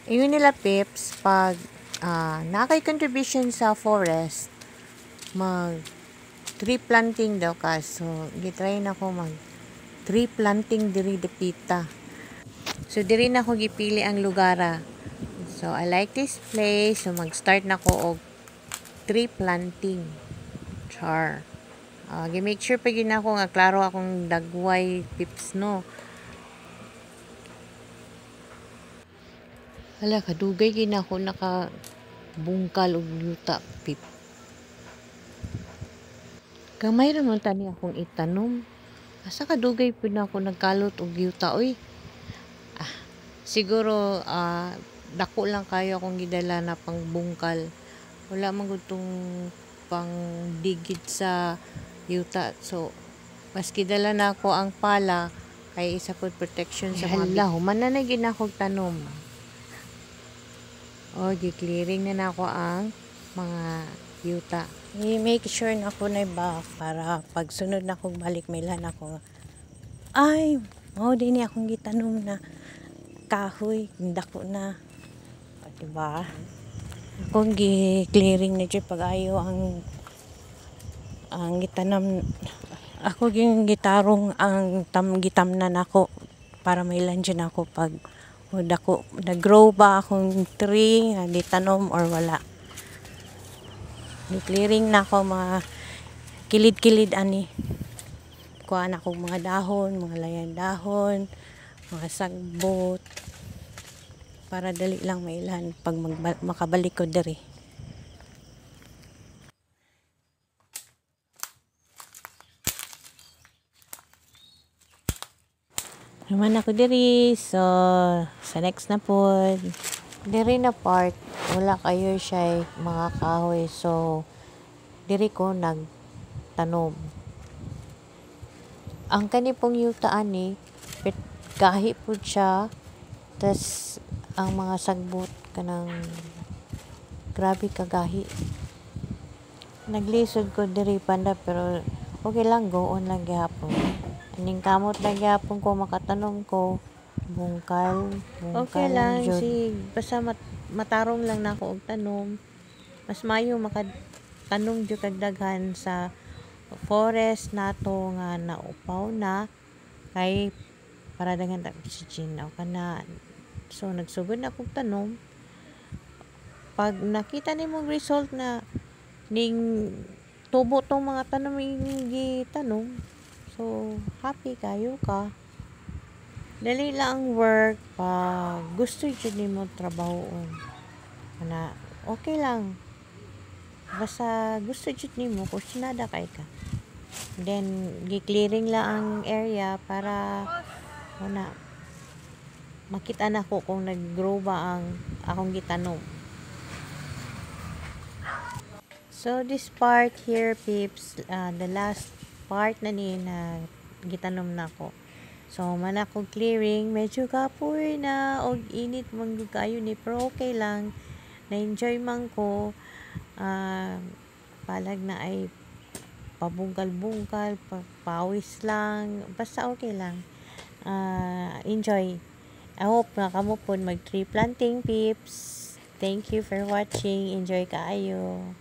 Ayun nila Pips, pag nakay contribution sa forest, mag tree planting daw ka. So, gitry na ko mag tree planting diri dapita. So, diri na ko gipili ang lugara. So, I like this place. So, mag-start na ko og tree planting. Char. Gi-make sure pa yun ako nga klaro akong dagway Pips, no. Hala, kadugay gid ako nakabungkal og yuta Pip. Gamay ra man tani akong itanom. Asa kadugay pud na ako nagkalot og yuta oy. Siguro dako lang kayo akong gidala na pangbungkal. Wala man gud tong pang digit sa yuta. So mas gidala na ako ang pala kay isa pod protection sa mga hala, human na gid akong tanom. Gi-clearing na ako ang mga yuta. I-make sure na ako na ba para pag sunod na akong balik mailan ako. Ay, din akong gitanom na kahoy, dako na. Diba? Kung gi-clearing na dyan pag ayo ang gitanam ako yung gitarong ang gitamnan ako para mailan dyan ako pag dako nag-grow ba akong tree nga gitanom or wala. Gi-clearing na ako mga kilid-kilid ani. Kuha na akong mga dahon, mga layang dahon, mga sagbot para dali lang mailan pag makabalik ko diri. Naman ako diri. So, sa next na po. Diri na part, wala kayo siya mga kahoy. So, diri ko nagtanom. Ang kani pong yuta ani, gahi po siya. Tas, ang mga sagbot kanang grabe kagahi. Naglisod ko diri panda pero okay lang, go on lang gihapon. Aning kamot lang gihapon ko makatanom ko. Bungkal okay lang basta matarong lang na ako og tanom. Mas mayo makatanom jud kag daghan sa forest nato nga naupaw na kay para daghan ta oxygen o kana. So nagsugod na kog tanom. Pag nakita nimong result na ning tubo tong mga tanom gitanom, so happy kayo ka. Dali lang ang work pag gusto jud nimo trabahoon. Ana okay lang. Basta gusto jud nimo, kursinada kay ka. Then gi-clearing lang ang area para makita na ko kung nag-grow ba ang akong gitanom. So this part here Pips, the last part na ni na gitanom na ko. So man ako clearing, medyo kapoy na og init man gud kayo ni pero okay lang. Na-enjoy man ko. Palag na ay pabungkal-bungkal, pawis lang, basta okay lang. Enjoy. I hope na kamo po mag tree planting Pips. Thank you for watching. Enjoy kaayo.